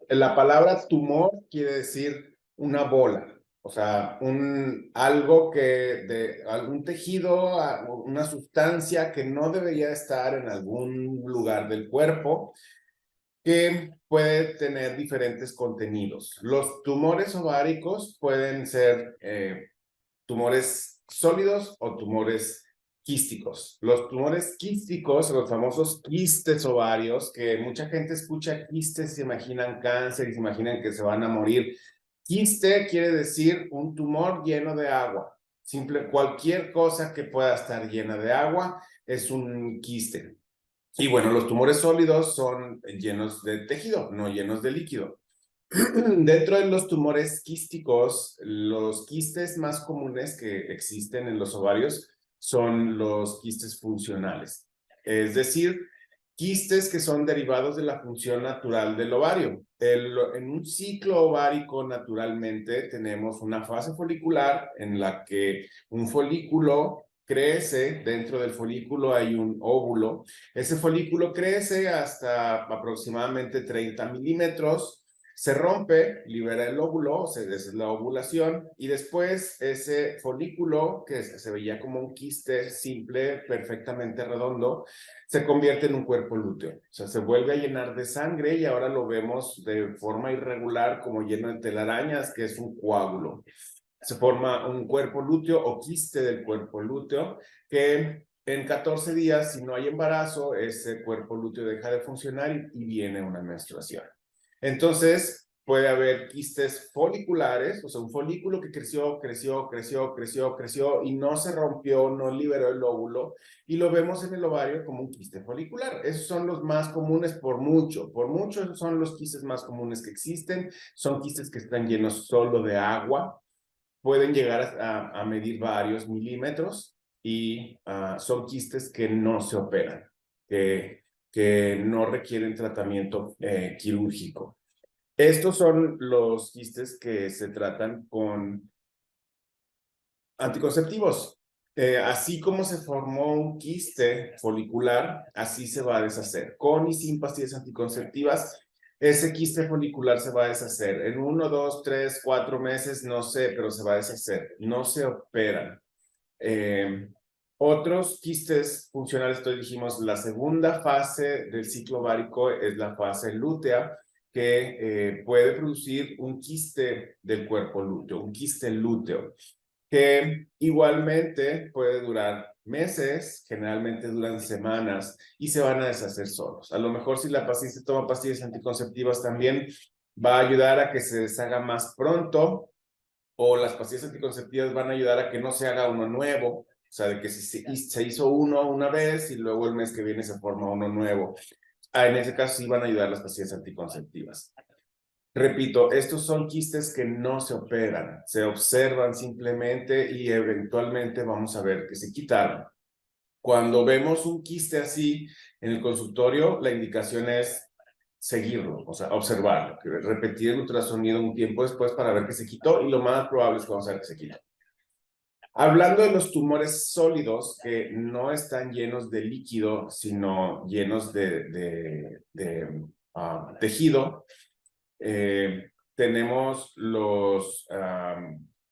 La palabra tumor quiere decir una bola, o sea, algo algún tejido, una sustancia que no debería estar en algún lugar del cuerpo, que puede tener diferentes contenidos. Los tumores ováricos pueden ser tumores sólidos o tumores quísticos. Los tumores quísticos, los famosos quistes ovarios, que mucha gente escucha quistes, se imaginan cáncer y se imaginan que se van a morir. Quiste quiere decir un tumor lleno de agua. Cualquier cosa que pueda estar llena de agua es un quiste. Y bueno, los tumores sólidos son llenos de tejido, no llenos de líquido. Dentro de los tumores quísticos, los quistes más comunes que existen en los ovarios son los quistes funcionales. Es decir, quistes que son derivados de la función natural del ovario. En un ciclo ovárico, naturalmente, tenemos una fase folicular en la que un folículo crece, dentro del folículo hay un óvulo. Ese folículo crece hasta aproximadamente 30 milímetros, se rompe, libera el óvulo, esa es la ovulación, y después ese folículo, que se veía como un quiste simple, perfectamente redondo, se convierte en un cuerpo lúteo. O sea, se vuelve a llenar de sangre y ahora lo vemos de forma irregular como lleno de telarañas, que es un coágulo. Se forma un cuerpo lúteo o quiste del cuerpo lúteo que en 14 días, si no hay embarazo, ese cuerpo lúteo deja de funcionar y viene una menstruación. Entonces, puede haber quistes foliculares, o sea, un folículo que creció y no se rompió, no liberó el óvulo, y lo vemos en el ovario como un quiste folicular. Esos son los más comunes por mucho esos son los quistes más comunes que existen. Son quistes que están llenos solo de agua, pueden llegar a medir varios milímetros y son quistes que no se operan, que no requieren tratamiento quirúrgico. Estos son los quistes que se tratan con anticonceptivos. Así como se formó un quiste folicular, así se va a deshacer. Con y sin pastillas anticonceptivas, ese quiste folicular se va a deshacer. En 1, 2, 3, 4 meses, no sé, pero se va a deshacer. No se operan. Eh, Otros quistes funcionales, entonces dijimos, la segunda fase del ciclo ovárico es la fase lútea, que puede producir un quiste del cuerpo lúteo, un quiste lúteo, que igualmente puede durar meses, generalmente duran semanas y se van a deshacer solos. A lo mejor si la paciente toma pastillas anticonceptivas también va a ayudar a que se deshaga más pronto, o las pastillas anticonceptivas van a ayudar a que no se haga uno nuevo, o sea, de que se hizo uno una vez y luego el mes que viene se forma uno nuevo. En ese caso sí van a ayudar las pastillas anticonceptivas. Repito, estos son quistes que no se operan, se observan simplemente y eventualmente vamos a ver que se quitaron. Cuando vemos un quiste así en el consultorio, la indicación es seguirlo, o sea, observarlo, repetir el ultrasonido un tiempo después para ver que se quitó y lo más probable es que vamos a ver que se quitó. Hablando de los tumores sólidos que no están llenos de líquido, sino llenos de tejido, tenemos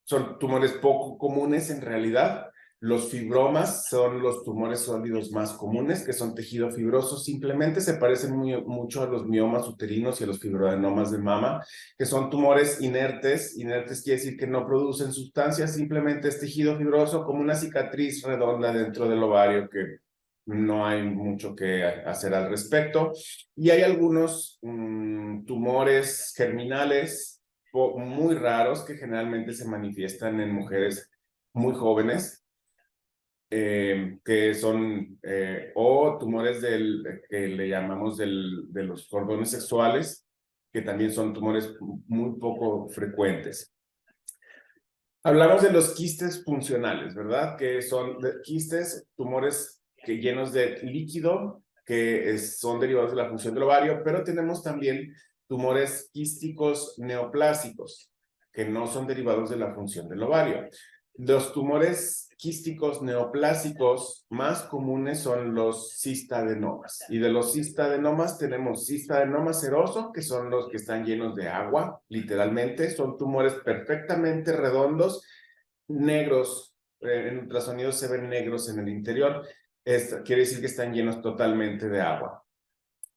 son tumores poco comunes en realidad. Los fibromas son los tumores sólidos más comunes, que son tejido fibroso. Simplemente se parecen mucho a los miomas uterinos y a los fibroadenomas de mama, que son tumores inertes. Inertes quiere decir que no producen sustancias, simplemente es tejido fibroso como una cicatriz redonda dentro del ovario que no hay mucho que hacer al respecto. Y hay algunos tumores germinales muy raros que generalmente se manifiestan en mujeres muy jóvenes, que son o tumores que le llamamos de los cordones sexuales, que también son tumores muy poco frecuentes. Hablamos de los quistes funcionales, ¿verdad? Que son quistes, tumores llenos de líquido, que son derivados de la función del ovario, pero tenemos también tumores quísticos neoplásicos, que no son derivados de la función del ovario. Los tumores quísticos neoplásicos más comunes son los cistadenomas. Y de los cistadenomas tenemos cistadenoma seroso, que son los que están llenos de agua, literalmente. Son tumores perfectamente redondos, negros. En ultrasonido se ven negros en el interior. Esto quiere decir que están llenos totalmente de agua.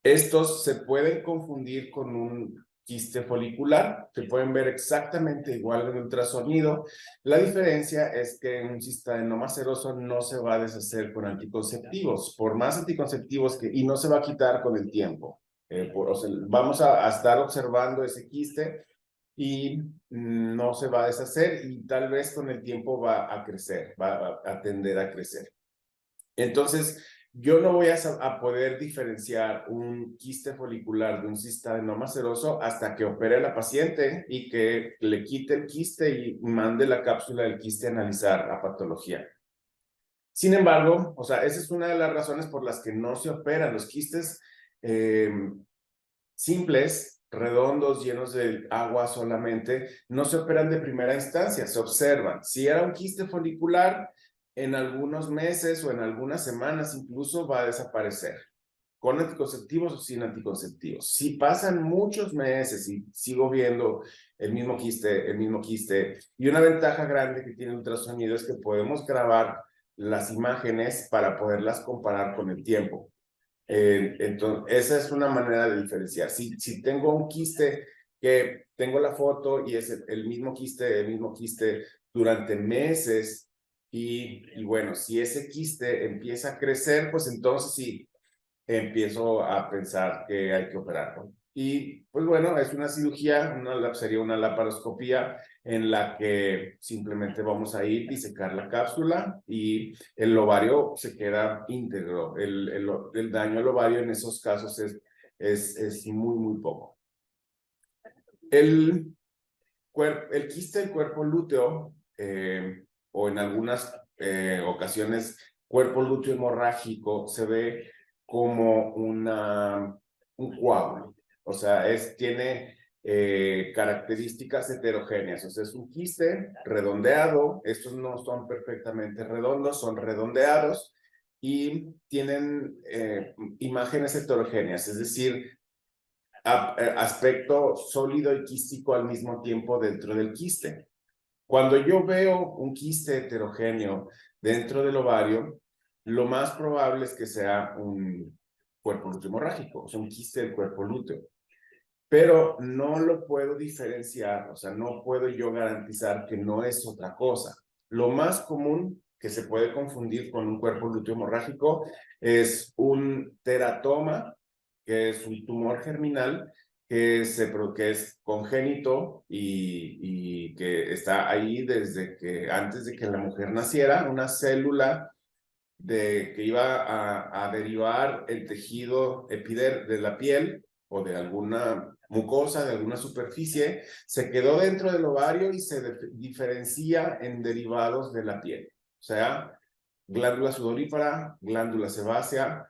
Estos se pueden confundir con un quiste folicular, se pueden ver exactamente igual en ultrasonido. La diferencia es que un cistadenoma seroso no se va a deshacer con anticonceptivos, por más anticonceptivos y no se va a quitar con el tiempo. O sea, vamos a estar observando ese quiste y no se va a deshacer y tal vez con el tiempo va a crecer, va a tender a crecer. Entonces, yo no voy a poder diferenciar un quiste folicular de un cistadenoma seroso hasta que opere a la paciente y que le quite el quiste y mande la cápsula del quiste a analizar a patología. Sin embargo, o sea, esa es una de las razones por las que no se operan los quistes simples, redondos, llenos de agua solamente, no se operan de primera instancia, se observan. Si era un quiste folicular, en algunos meses o en algunas semanas incluso va a desaparecer, con anticonceptivos o sin anticonceptivos. Si pasan muchos meses y sigo viendo el mismo quiste, y una ventaja grande que tiene el ultrasonido es que podemos grabar las imágenes para poderlas comparar con el tiempo. Entonces, esa es una manera de diferenciar. Si tengo un quiste que tengo la foto y es el mismo quiste durante meses, y bueno, si ese quiste empieza a crecer, pues entonces sí, empiezo a pensar que hay que operarlo. Y pues bueno, es una cirugía, sería una laparoscopía en la que simplemente vamos a ir, disecar la cápsula y el ovario se queda íntegro. El daño al ovario en esos casos es muy, muy poco. El quiste del cuerpo lúteo, o en algunas ocasiones cuerpo lúteo hemorrágico, se ve como un coágulo. O sea, tiene características heterogéneas. O sea, es un quiste redondeado. Estos no son perfectamente redondos, son redondeados y tienen imágenes heterogéneas, es decir, aspecto sólido y quístico al mismo tiempo dentro del quiste. Cuando yo veo un quiste heterogéneo dentro del ovario, lo más probable es que sea un cuerpo lúteo hemorrágico, o sea, un quiste del cuerpo lúteo. Pero no lo puedo diferenciar, o sea, no puedo yo garantizar que no es otra cosa. Lo más común que se puede confundir con un cuerpo lúteo hemorrágico es un teratoma, que es un tumor germinal que es congénito y que está ahí desde que antes de que la mujer naciera, una célula que iba a derivar el tejido de la piel o de alguna mucosa, de alguna superficie, se quedó dentro del ovario y se diferencia en derivados de la piel. O sea, glándula sudorípara, glándula sebácea,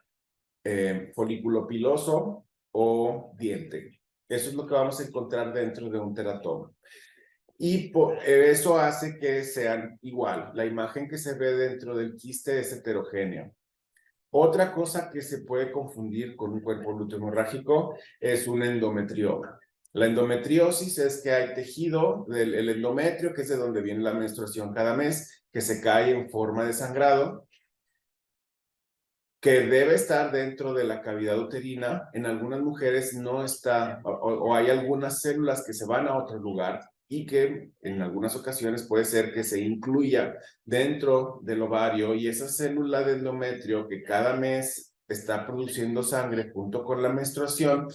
folículo piloso o diente. Eso es lo que vamos a encontrar dentro de un teratoma. Y eso hace que sean igual. La imagen que se ve dentro del quiste es heterogénea. Otra cosa que se puede confundir con un cuerpo lúteo hemorrágico es un endometrioma. La endometriosis es que hay tejido del endometrio, que es de donde viene la menstruación cada mes, que se cae en forma de sangrado, que debe estar dentro de la cavidad uterina. En algunas mujeres no está, o hay algunas células que se van a otro lugar y que en algunas ocasiones puede ser que se incluya dentro del ovario, y esa célula de endometrio que cada mes está produciendo sangre junto con la menstruación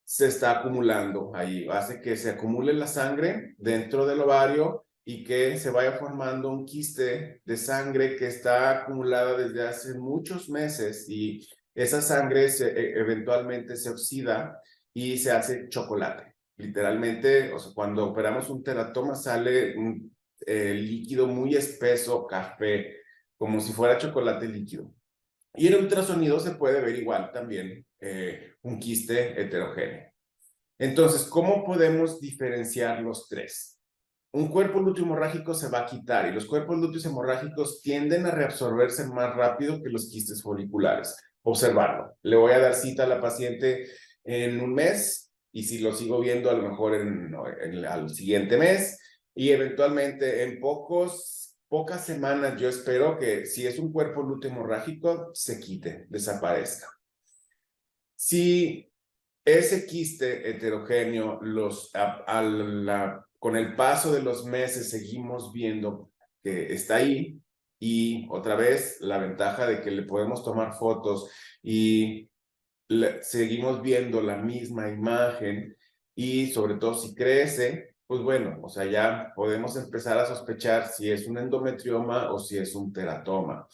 se está acumulando ahí, hace que se acumule la sangre dentro del ovario y que se vaya formando un quiste de sangre que está acumulada desde hace muchos meses, y esa sangre eventualmente se oxida y se hace chocolate. Literalmente, o sea, cuando operamos un teratoma sale un líquido muy espeso, café, como si fuera chocolate líquido. Y en ultrasonido se puede ver igual también un quiste heterogéneo. Entonces, ¿cómo podemos diferenciar los tres? un cuerpo lúteo hemorrágico se va a quitar y los cuerpos lúteos hemorrágicos tienden a reabsorberse más rápido que los quistes foliculares. Observarlo. Le voy a dar cita a la paciente en un mes y si lo sigo viendo a lo mejor al siguiente mes y eventualmente en pocas semanas yo espero que si es un cuerpo lúteo hemorrágico se quite, desaparezca. Si ese quiste heterogéneo, con el paso de los meses seguimos viendo que está ahí y otra vez la ventaja de que le podemos tomar fotos y seguimos viendo la misma imagen y sobre todo si crece, pues bueno, o sea, ya podemos empezar a sospechar si es un endometrioma o si es un teratoma.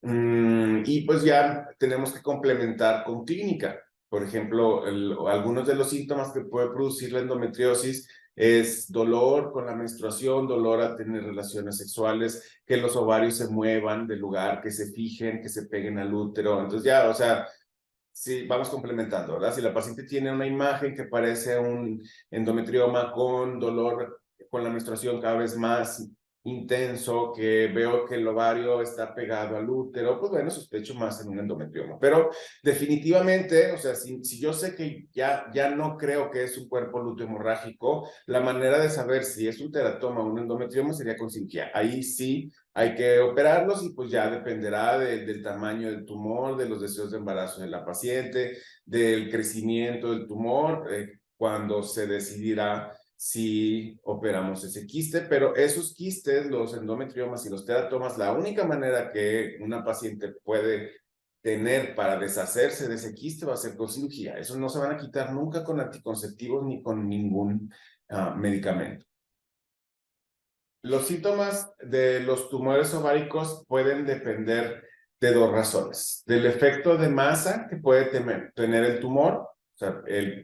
Y pues ya tenemos que complementar con clínica. Por ejemplo, algunos de los síntomas que puede producir la endometriosis es dolor con la menstruación, dolor a tener relaciones sexuales, que los ovarios se muevan del lugar, que se fijen, que se peguen al útero. Entonces ya, o sea, sí, vamos complementando, ¿verdad? Si la paciente tiene una imagen que parece un endometrioma con dolor con la menstruación cada vez más intenso, que veo que el ovario está pegado al útero, pues bueno, sospecho más en un endometrioma. Pero definitivamente, o sea, si yo sé que ya no creo que es un cuerpo lúteo hemorrágico, la manera de saber si es un teratoma o un endometrioma sería con cirugía. Ahí sí hay que operarlos y pues ya dependerá del tamaño del tumor, de los deseos de embarazo de la paciente, del crecimiento del tumor, cuando se decidirá si operamos ese quiste, pero esos quistes, los endometriomas y los teratomas, la única manera que una paciente puede tener para deshacerse de ese quiste va a ser con cirugía. Esos no se van a quitar nunca con anticonceptivos ni con ningún medicamento. Los síntomas de los tumores ováricos pueden depender de dos razones. Del efecto de masa que puede tener el tumor, o sea,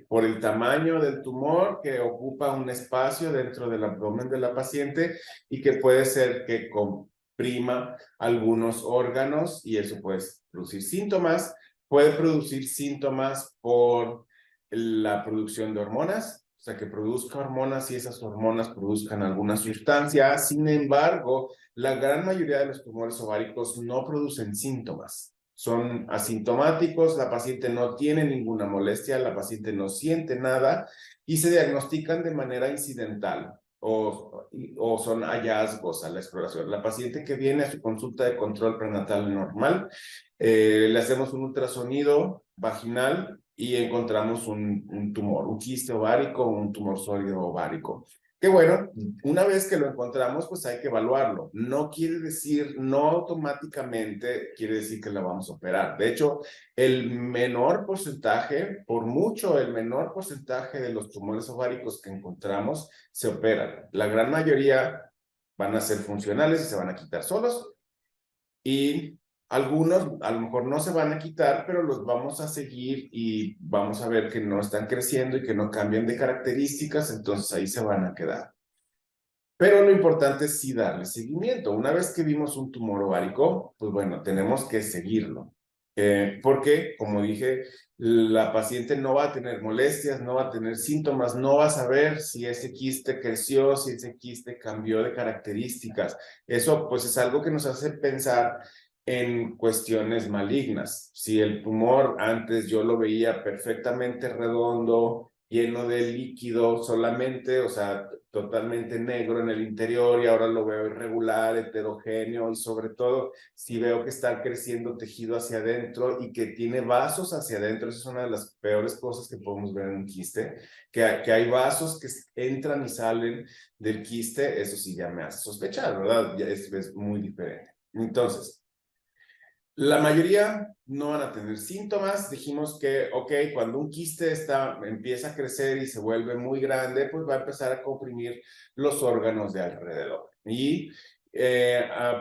por el tamaño del tumor que ocupa un espacio dentro del abdomen de la paciente y que puede ser que comprima algunos órganos y eso puede producir síntomas. Puede producir síntomas por la producción de hormonas, o sea, que produzca hormonas y esas hormonas produzcan alguna sustancia. Sin embargo, la gran mayoría de los tumores ováricos no producen síntomas. Son asintomáticos, la paciente no tiene ninguna molestia, la paciente no siente nada y se diagnostican de manera incidental o son hallazgos a la exploración. La paciente que viene a su consulta de control prenatal normal, le hacemos un ultrasonido vaginal y encontramos un tumor, un quiste ovárico, un tumor sólido ovárico. Que bueno, una vez que lo encontramos, pues hay que evaluarlo. No quiere decir, no automáticamente quiere decir que la vamos a operar. De hecho, el menor porcentaje, por mucho el menor porcentaje de los tumores ováricos que encontramos se operan. La gran mayoría van a ser funcionales y se van a quitar solos. Y algunos a lo mejor no se van a quitar, pero los vamos a seguir y vamos a ver que no están creciendo y que no cambian de características, entonces ahí se van a quedar. Pero lo importante es sí darle seguimiento. Una vez que vimos un tumor ovárico, pues bueno, tenemos que seguirlo. Porque, como dije, la paciente no va a tener molestias, no va a tener síntomas, no va a saber si ese quiste creció, si ese quiste cambió de características. Eso pues es algo que nos hace pensar en cuestiones malignas. Si el tumor antes yo lo veía perfectamente redondo, lleno de líquido solamente, o sea, totalmente negro en el interior y ahora lo veo irregular, heterogéneo y sobre todo si veo que está creciendo tejido hacia adentro y que tiene vasos hacia adentro, esa es una de las peores cosas que podemos ver en un quiste, que hay vasos que entran y salen del quiste, eso sí ya me hace sospechar, ¿verdad? Ya es muy diferente. Entonces, la mayoría no van a tener síntomas. Dijimos que, ok, cuando un quiste empieza a crecer y se vuelve muy grande, pues va a empezar a comprimir los órganos de alrededor. Y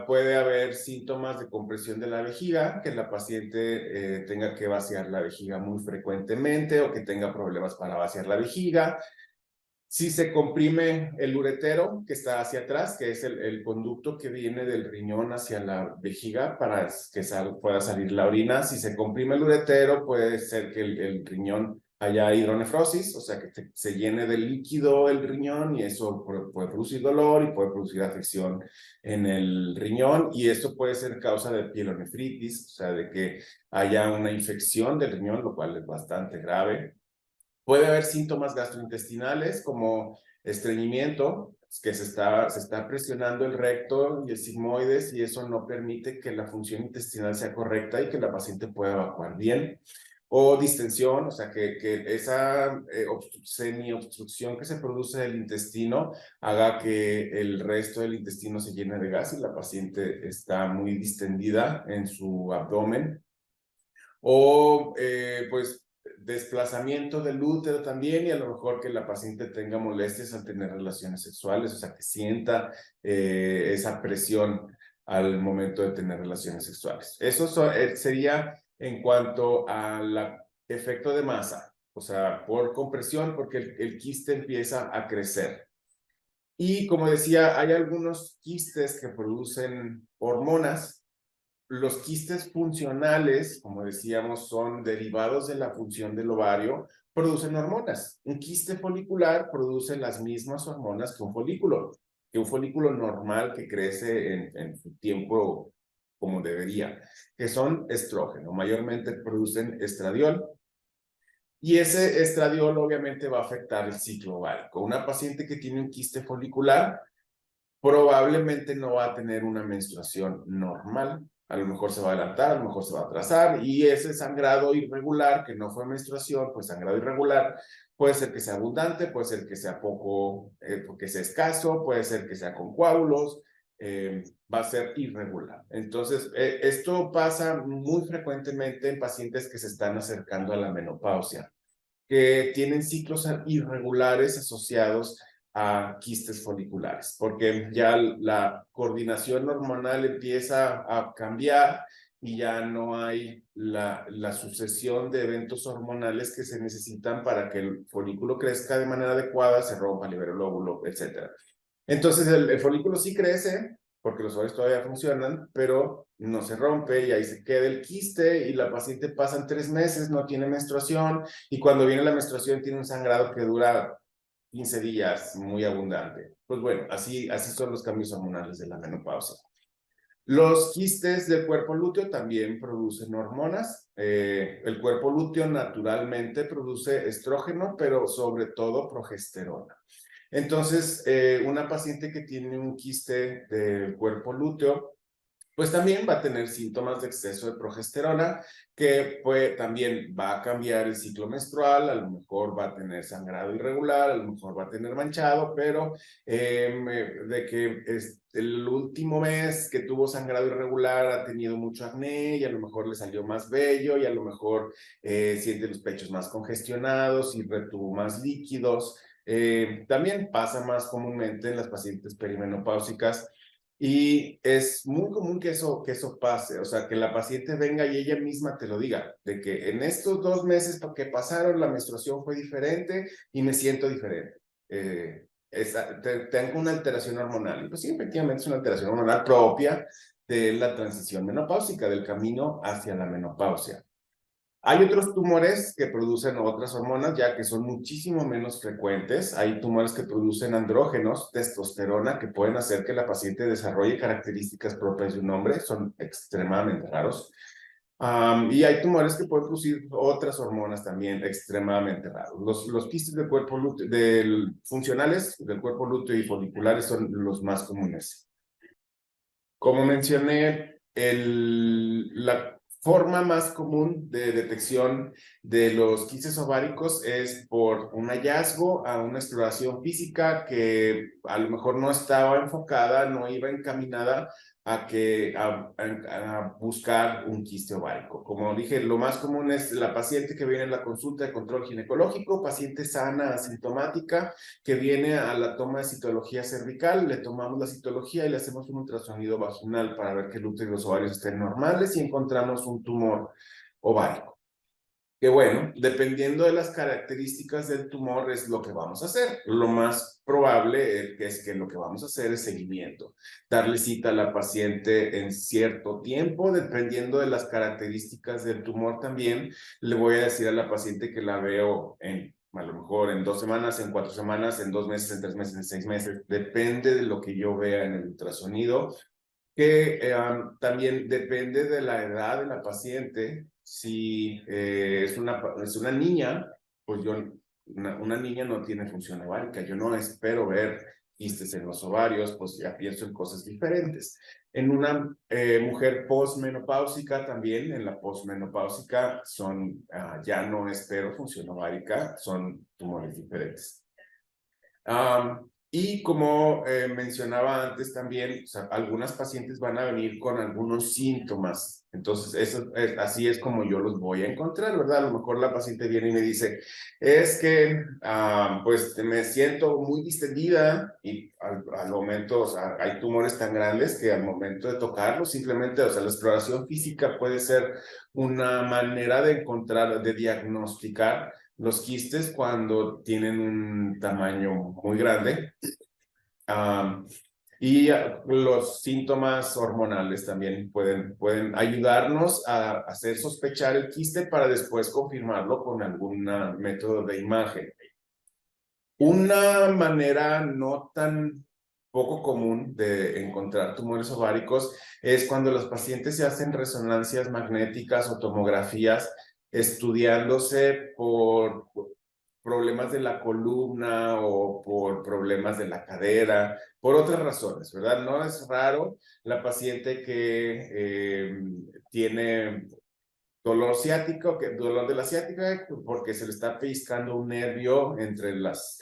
puede haber síntomas de compresión de la vejiga, que la paciente tenga que vaciar la vejiga muy frecuentemente o que tenga problemas para vaciar la vejiga. Si se comprime el uretero que está hacia atrás, que es el conducto que viene del riñón hacia la vejiga para que pueda salir la orina, si se comprime el uretero, puede ser que el riñón haya hidronefrosis, o sea, que se llene de líquido el riñón y eso puede producir dolor y puede producir afección en el riñón y esto puede ser causa de pielonefritis, o sea, de que haya una infección del riñón, lo cual es bastante grave. Puede haber síntomas gastrointestinales como estreñimiento, que se está presionando el recto y el sigmoides y eso no permite que la función intestinal sea correcta y que la paciente pueda evacuar bien. O distensión, o sea, que esa semi-obstrucción que se produce del intestino haga que el resto del intestino se llene de gas y la paciente está muy distendida en su abdomen. O pues desplazamiento del útero también y a lo mejor que la paciente tenga molestias al tener relaciones sexuales, o sea, que sienta esa presión al momento de tener relaciones sexuales. Eso sería en cuanto al efecto de masa, o sea, por compresión, porque el quiste empieza a crecer. Y como decía, hay algunos quistes que producen hormonas. Los quistes funcionales, como decíamos, son derivados de la función del ovario, producen hormonas. Un quiste folicular produce las mismas hormonas que un folículo normal que crece en su tiempo como debería, que son estrógeno. Mayormente producen estradiol. Y ese estradiol obviamente va a afectar el ciclo ovárico. Una paciente que tiene un quiste folicular probablemente no va a tener una menstruación normal. A lo mejor se va a adelantar, a lo mejor se va a atrasar, y ese sangrado irregular, que no fue menstruación, pues sangrado irregular, puede ser que sea abundante, puede ser que sea poco, que sea escaso, puede ser que sea con coágulos, va a ser irregular. Entonces, esto pasa muy frecuentemente en pacientes que se están acercando a la menopausia, que tienen ciclos irregulares asociados a quistes foliculares, porque ya la coordinación hormonal empieza a cambiar y ya no hay la sucesión de eventos hormonales que se necesitan para que el folículo crezca de manera adecuada, se rompa, libere el óvulo, etc. Entonces el folículo sí crece, porque los ovarios todavía funcionan, pero no se rompe y ahí se queda el quiste y la paciente pasan 3 meses, no tiene menstruación y cuando viene la menstruación tiene un sangrado que dura 15 días, muy abundante. Pues bueno, así son los cambios hormonales de la menopausia. Los quistes del cuerpo lúteo también producen hormonas. El cuerpo lúteo naturalmente produce estrógeno, pero sobre todo progesterona. Entonces, una paciente que tiene un quiste del cuerpo lúteo, pues también va a tener síntomas de exceso de progesterona, que pues, también va a cambiar el ciclo menstrual, a lo mejor va a tener sangrado irregular, a lo mejor va a tener manchado, pero de que el último mes que tuvo sangrado irregular ha tenido mucho acné y a lo mejor le salió más vello y a lo mejor siente los pechos más congestionados y retuvo más líquidos. También pasa más comúnmente en las pacientes perimenopáusicas y es muy común que eso pase, o sea, que la paciente venga y ella misma te lo diga, de que en estos 2 meses que pasaron la menstruación fue diferente y me siento diferente. Tengo una alteración hormonal. Y pues sí, efectivamente es una alteración hormonal propia de la transición menopáusica, del camino hacia la menopausia. Hay otros tumores que producen otras hormonas, ya que son muchísimo menos frecuentes. Hay tumores que producen andrógenos, testosterona, que pueden hacer que la paciente desarrolle características propias de un hombre. Son extremadamente raros. Y hay tumores que pueden producir otras hormonas también extremadamente raros. Los quistes del cuerpo lúteo, funcionales del cuerpo lúteo y foliculares son los más comunes. Como mencioné, la forma más común de detección de los quistes ováricos es por un hallazgo a una exploración física que a lo mejor no estaba enfocada, no iba encaminada a buscar un quiste ovárico. Como dije, lo más común es la paciente que viene a la consulta de control ginecológico, paciente sana, asintomática, que viene a la toma de citología cervical, le tomamos la citología y le hacemos un ultrasonido vaginal para ver que el útero y los ovarios estén normales y encontramos un tumor ovárico. Que bueno, dependiendo de las características del tumor es lo que vamos a hacer. Lo más probable es que lo que vamos a hacer es seguimiento. Darle cita a la paciente en cierto tiempo, dependiendo de las características del tumor también. Le voy a decir a la paciente que la veo a lo mejor en 2 semanas, en 4 semanas, en 2 meses, en 3 meses, en 6 meses. Depende de lo que yo vea en el ultrasonido, que también depende de la edad de la paciente. Si es una niña, pues una niña no tiene función ovárica. Yo no espero ver quistes en los ovarios, pues ya pienso en cosas diferentes. En una mujer posmenopáusica también, en la posmenopáusica ya no espero función ovárica, son tumores diferentes. Y como mencionaba antes también, o sea, algunas pacientes van a venir con algunos síntomas. Entonces, así es como yo los voy a encontrar, ¿verdad? A lo mejor la paciente viene y me dice, es que pues me siento muy distendida y al momento, o sea, hay tumores tan grandes que al momento de tocarlos, simplemente, o sea, la exploración física puede ser una manera de encontrar, de diagnosticar los quistes cuando tienen un tamaño muy grande. Y los síntomas hormonales también pueden ayudarnos a hacer sospechar el quiste para después confirmarlo con algún método de imagen. Una manera no tan poco común de encontrar tumores ováricos es cuando los pacientes se hacen resonancias magnéticas o tomografías estudiándose por problemas de la columna o por problemas de la cadera, por otras razones, ¿verdad? No es raro la paciente que tiene dolor ciático, dolor de la ciática, porque se le está pellizcando un nervio entre las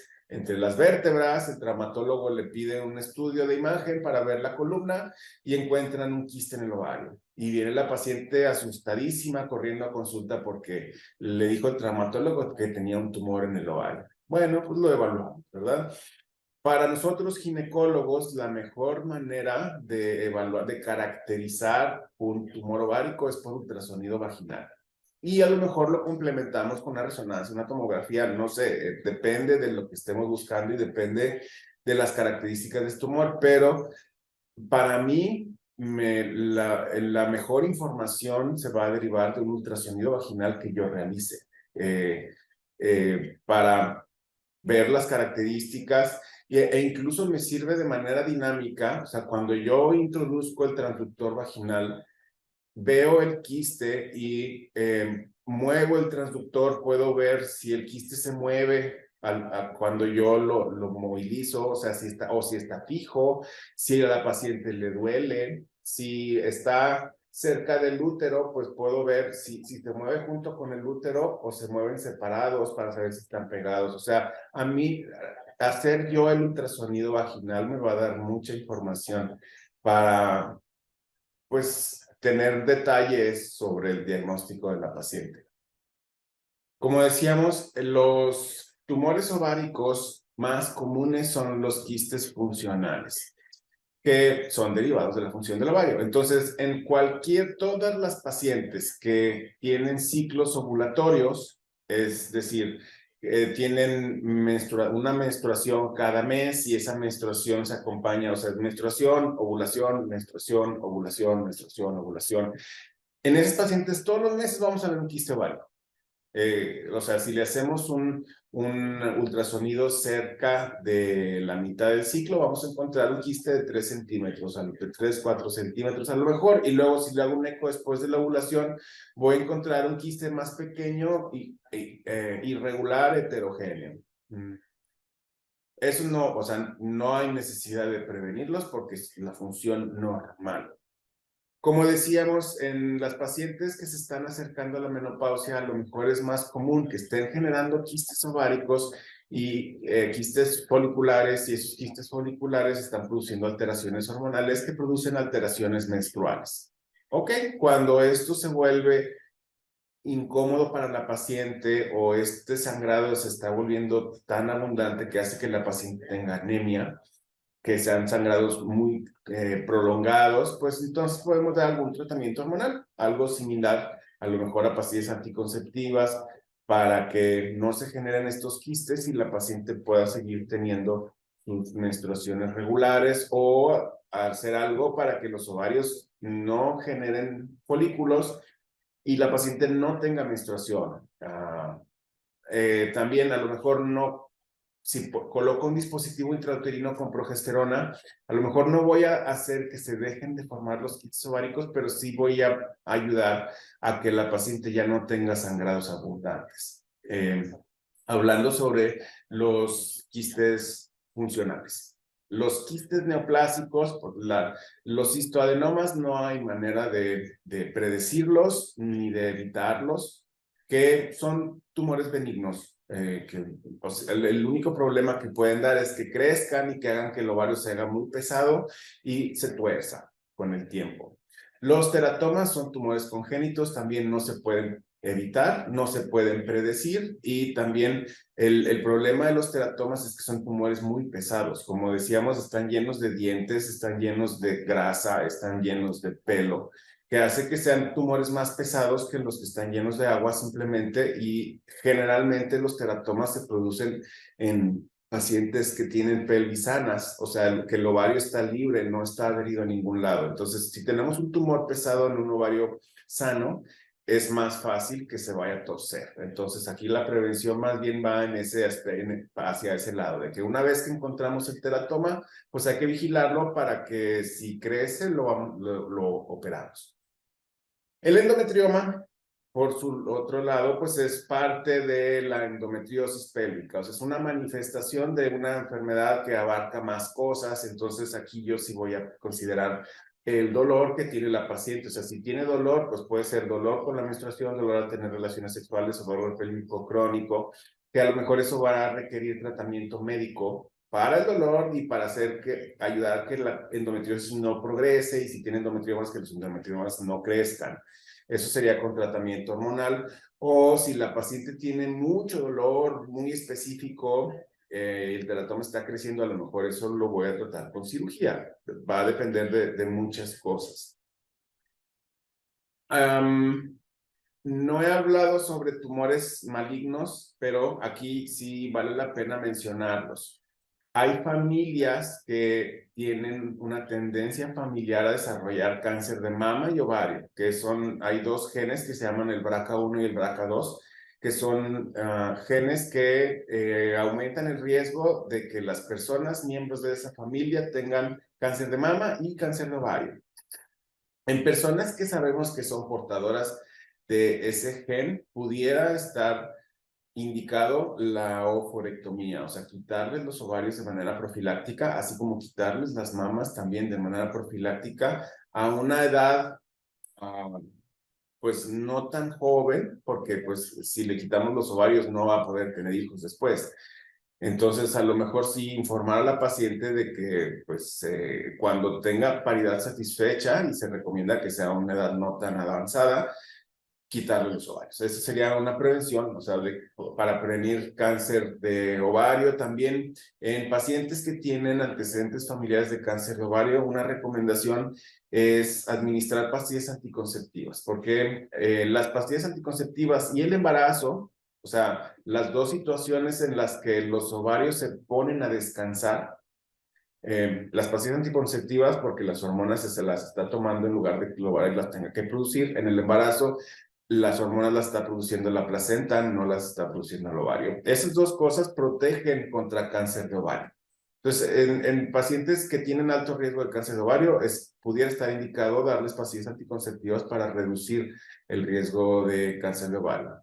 vértebras. El traumatólogo le pide un estudio de imagen para ver la columna y encuentran un quiste en el ovario. Y viene la paciente asustadísima corriendo a consulta porque le dijo el traumatólogo que tenía un tumor en el ovario. Bueno, pues lo evaluamos, ¿verdad? Para nosotros ginecólogos, la mejor manera de evaluar, de caracterizar un tumor ovárico es por ultrasonido vaginal. Y a lo mejor lo complementamos con una resonancia, una tomografía, no sé, depende de lo que estemos buscando y depende de las características de este tumor, pero para mí la mejor información se va a derivar de un ultrasonido vaginal que yo realice para ver las características e incluso me sirve de manera dinámica. O sea, cuando yo introduzco el transductor vaginal, veo el quiste y muevo el transductor, puedo ver si el quiste se mueve cuando yo lo movilizo, o sea, si está fijo, si a la paciente le duele, si está cerca del útero, pues puedo ver si se mueve junto con el útero o se mueven separados para saber si están pegados. O sea, a mí hacer yo el ultrasonido vaginal me va a dar mucha información para, pues, tener detalles sobre el diagnóstico de la paciente. Como decíamos, los tumores ováricos más comunes son los quistes funcionales, que son derivados de la función del ovario. Entonces, todas las pacientes que tienen ciclos ovulatorios, es decir, tienen una menstruación cada mes y esa menstruación se acompaña, o sea, menstruación, ovulación, menstruación, ovulación, menstruación, ovulación. En esos pacientes todos los meses vamos a ver un quiste ovárico. O sea, si le hacemos un ultrasonido cerca de la mitad del ciclo, vamos a encontrar un quiste de 3 centímetros, de 3, 4 centímetros a lo mejor, y luego si le hago un eco después de la ovulación, voy a encontrar un quiste más pequeño y irregular, heterogéneo. Eso no, o sea, no hay necesidad de prevenirlos porque es la función normal. Como decíamos, en las pacientes que se están acercando a la menopausia, a lo mejor es más común que estén generando quistes ováricos y quistes foliculares, y esos quistes foliculares están produciendo alteraciones hormonales que producen alteraciones menstruales. ¿Ok? Cuando esto se vuelve incómodo para la paciente o este sangrado se está volviendo tan abundante que hace que la paciente tenga anemia, que sean sangrados muy prolongados, pues entonces podemos dar algún tratamiento hormonal, algo similar a lo mejor a pastillas anticonceptivas para que no se generen estos quistes y la paciente pueda seguir teniendo sus menstruaciones regulares, o hacer algo para que los ovarios no generen folículos y la paciente no tenga menstruación. También a lo mejor no, si coloco un dispositivo intrauterino con progesterona, a lo mejor no voy a hacer que se dejen de formar los quistes ováricos, pero sí voy a ayudar a que la paciente ya no tenga sangrados abundantes. Hablando sobre los quistes funcionales. Los quistes neoplásicos, los cistoadenomas, no hay manera de predecirlos ni de evitarlos, que son tumores benignos. O sea, el único problema que pueden dar es que crezcan y que hagan que el ovario se haga muy pesado y se tuerza con el tiempo. Los teratomas son tumores congénitos, también no se pueden evitar, no se pueden predecir, y también el problema de los teratomas es que son tumores muy pesados. Como decíamos, están llenos de dientes, están llenos de grasa, están llenos de pelo, que hace que sean tumores más pesados que los que están llenos de agua simplemente, y generalmente los teratomas se producen en pacientes que tienen pelvis sanas, o sea, que el ovario está libre, no está adherido a ningún lado. Entonces, si tenemos un tumor pesado en un ovario sano, es más fácil que se vaya a torcer. Entonces, aquí la prevención más bien va en hacia ese lado, de que una vez que encontramos el teratoma, pues hay que vigilarlo para que si crece, lo operamos. El endometrioma, por su otro lado, pues es parte de la endometriosis pélvica, o sea, es una manifestación de una enfermedad que abarca más cosas. Entonces aquí yo sí voy a considerar el dolor que tiene la paciente. O sea, si tiene dolor, pues puede ser dolor con la menstruación, dolor al tener relaciones sexuales, o dolor pélvico crónico, que a lo mejor eso va a requerir tratamiento médico para el dolor y para ayudar a que la endometriosis no progrese, y si tiene endometriomas, que los endometriomas no crezcan. Eso sería con tratamiento hormonal. O si la paciente tiene mucho dolor muy específico, el teratoma está creciendo, a lo mejor eso lo voy a tratar con cirugía. Va a depender de muchas cosas. No he hablado sobre tumores malignos, pero aquí sí vale la pena mencionarlos. Hay familias que tienen una tendencia familiar a desarrollar cáncer de mama y ovario, hay dos genes que se llaman el BRCA1 y el BRCA2, que son genes que aumentan el riesgo de que las personas, miembros de esa familia, tengan cáncer de mama y cáncer de ovario. En personas que sabemos que son portadoras de ese gen, pudiera estar indicado la oforectomía, o sea, quitarles los ovarios de manera profiláctica, así como quitarles las mamas también de manera profiláctica a una edad, pues no tan joven, porque pues si le quitamos los ovarios no va a poder tener hijos después. Entonces, a lo mejor sí informar a la paciente de que, pues, cuando tenga paridad satisfecha, y se recomienda que sea a una edad no tan avanzada, quitarle los ovarios. Esa sería una prevención, o sea, para prevenir cáncer de ovario. También en pacientes que tienen antecedentes familiares de cáncer de ovario, una recomendación es administrar pastillas anticonceptivas, porque las pastillas anticonceptivas y el embarazo, o sea, las dos situaciones en las que los ovarios se ponen a descansar, las pastillas anticonceptivas, porque las hormonas se las está tomando en lugar de que el ovario las tenga que producir. En el embarazo, las hormonas las está produciendo la placenta, no las está produciendo el ovario. Esas dos cosas protegen contra cáncer de ovario. Entonces, en pacientes que tienen alto riesgo de cáncer de ovario, pudiera estar indicado darles pastillas anticonceptivas para reducir el riesgo de cáncer de ovario.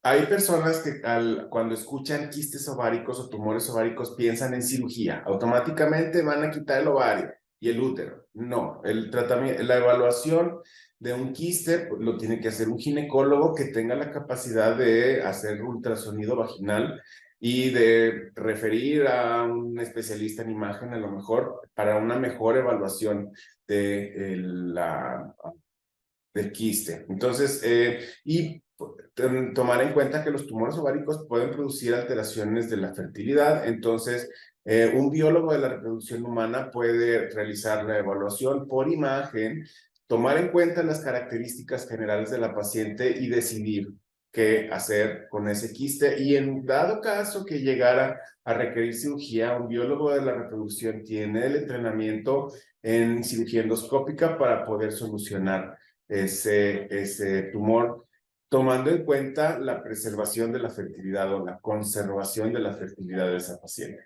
Hay personas que cuando escuchan quistes ováricos o tumores ováricos piensan en cirugía. Automáticamente van a quitar el ovario y el útero. No, el tratamiento, la evaluación de un quiste lo tiene que hacer un ginecólogo que tenga la capacidad de hacer ultrasonido vaginal y de referir a un especialista en imagen, a lo mejor, para una mejor evaluación del quiste. Entonces, tomar en cuenta que los tumores ováricos pueden producir alteraciones de la fertilidad. Entonces, un biólogo de la reproducción humana puede realizar la evaluación por imagen tomar en cuenta las características generales de la paciente y decidir qué hacer con ese quiste. Y en dado caso que llegara a requerir cirugía, un biólogo de la reproducción tiene el entrenamiento en cirugía endoscópica para poder solucionar ese tumor, tomando en cuenta la preservación de la fertilidad o la conservación de la fertilidad de esa paciente.